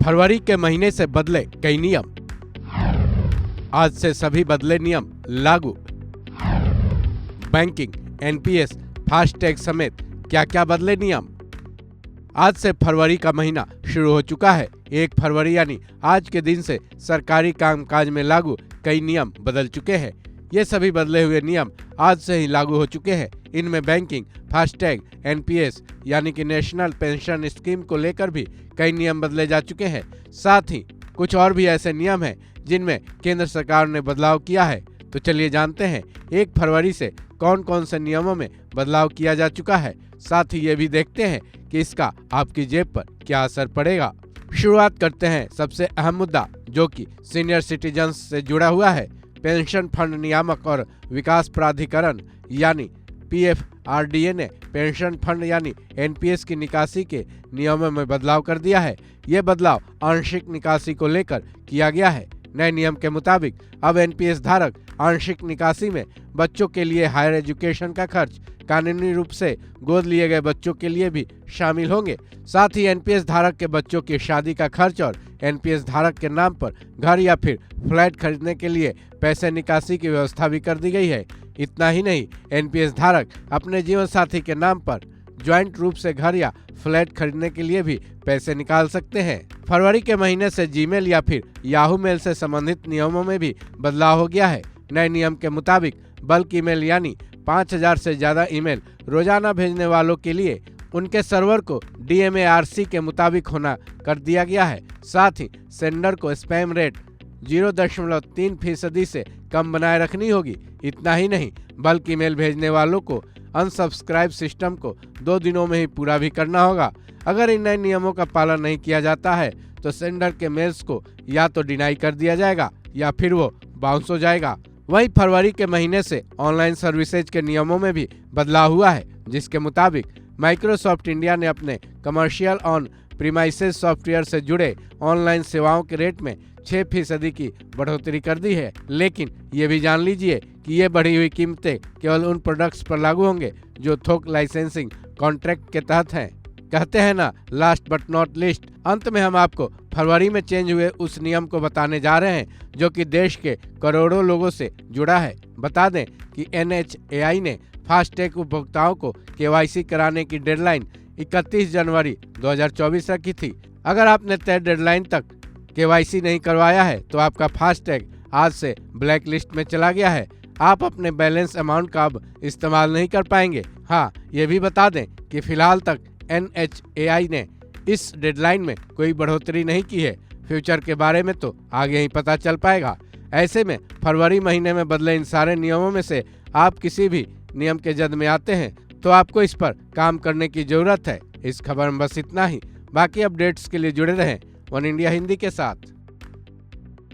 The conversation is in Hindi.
फरवरी के महीने से बदले कई नियम। आज से सभी बदले नियम लागू। बैंकिंग, एनपीएस, फास्टैग समेत क्या क्या बदले नियम। आज से फरवरी का महीना शुरू हो चुका है। 1 फरवरी यानी आज के दिन से सरकारी कामकाज में लागू कई नियम बदल चुके हैं। ये सभी बदले हुए नियम आज से ही लागू हो चुके हैं। इनमें बैंकिंग, फास्टैग, एनपीएस यानी कि नेशनल पेंशन स्कीम को लेकर भी कई नियम बदले जा चुके हैं। साथ ही कुछ और भी ऐसे नियम हैं जिनमें केंद्र सरकार ने बदलाव किया है। तो चलिए जानते हैं 1 फरवरी से कौन कौन से नियमों में बदलाव किया जा चुका है। साथ ही ये भी देखते हैं कि इसका आपकी जेब पर क्या असर पड़ेगा। शुरुआत करते हैं सबसे अहम मुद्दा जो कि सीनियर सिटीजन्स से जुड़ा हुआ है। पेंशन फंड नियामक और विकास प्राधिकरण यानी पीएफआरडीए ने पेंशन फंड यानी एनपीएस की निकासी के नियमों में बदलाव कर दिया है। ये बदलाव आंशिक निकासी को लेकर किया गया है। नए नियम के मुताबिक अब एनपीएस धारक आंशिक निकासी में बच्चों के लिए हायर एजुकेशन का खर्च कानूनी रूप से गोद लिए गए बच्चों के लिए भी शामिल होंगे। साथ ही एनपीएस धारक के बच्चों की शादी का खर्च और एनपीएस धारक के नाम पर घर या फिर फ्लैट खरीदने के लिए पैसे निकासी की व्यवस्था भी कर दी गई है। इतना ही नहीं, एनपीएस धारक अपने जीवन साथी के नाम पर ज्वाइंट रूप से घर या फ्लैट खरीदने के लिए भी पैसे निकाल सकते हैं। फरवरी के महीने से जीमेल या फिर याहू मेल से संबंधित नियमों में भी बदलाव हो गया है। नए नियम के मुताबिक बल्क ईमेल यानी 5000 से ज्यादा ईमेल रोजाना भेजने वालों के लिए उनके सर्वर को डीएमएआरसी के मुताबिक होना कर दिया गया है। साथ ही सेंडर को स्पैम रेट 0.3% से कम बनाए रखनी होगी। इतना ही नहीं, बल्क ईमेल भेजने वालों को अनसब्सक्राइब सिस्टम को 2 दिनों में ही पूरा भी करना होगा। अगर इन नए नियमों का पालन नहीं किया जाता है तो सेंडर के मेल्स को या तो डिनाई कर दिया जाएगा या फिर वो बाउंस हो जाएगा। वहीं फरवरी के महीने से ऑनलाइन सर्विसेज के नियमों में भी बदलाव हुआ है, जिसके मुताबिक माइक्रोसॉफ्ट इंडिया ने अपने कमर्शियल ऑन प्रीमाइसेस सॉफ्टवेयर से जुड़े ऑनलाइन सेवाओं के रेट में 6% की बढ़ोतरी कर दी है। लेकिन ये भी जान लीजिए कि ये बढ़ी हुई कीमतें केवल उन प्रोडक्ट्स पर लागू होंगे जो थोक लाइसेंसिंग कॉन्ट्रैक्ट के तहत हैं। कहते हैं ना, लास्ट बट नॉट लीस्ट, अंत में हम आपको फरवरी में चेंज हुए उस नियम को बताने जा रहे हैं जो कि देश के करोड़ों लोगों से जुड़ा है। बता दें कि एनएचएआई ने फास्टैग उपभोक्ताओं को केवाईसी कराने की डेडलाइन 31 जनवरी 2024 रखी थी। अगर आपने तय डेडलाइन तक केवाईसी नहीं करवाया है तो आपका फास्टैग आज से ब्लैक लिस्ट में चला गया है। आप अपने बैलेंस अमाउंट का अब इस्तेमाल नहीं कर पाएंगे। हाँ, ये भी बता दें कि फिलहाल तक एनएचएआई ने इस डेडलाइन में कोई बढ़ोतरी नहीं की है। फ्यूचर के बारे में तो आगे ही पता चल पाएगा। ऐसे में फरवरी महीने में बदले इन सारे नियमों में से आप किसी भी नियम के जद में आते हैं तो आपको इस पर काम करने की जरूरत है। इस खबर में बस इतना ही। बाकी अपडेट्स के लिए जुड़े रहें वन इंडिया हिंदी के साथ।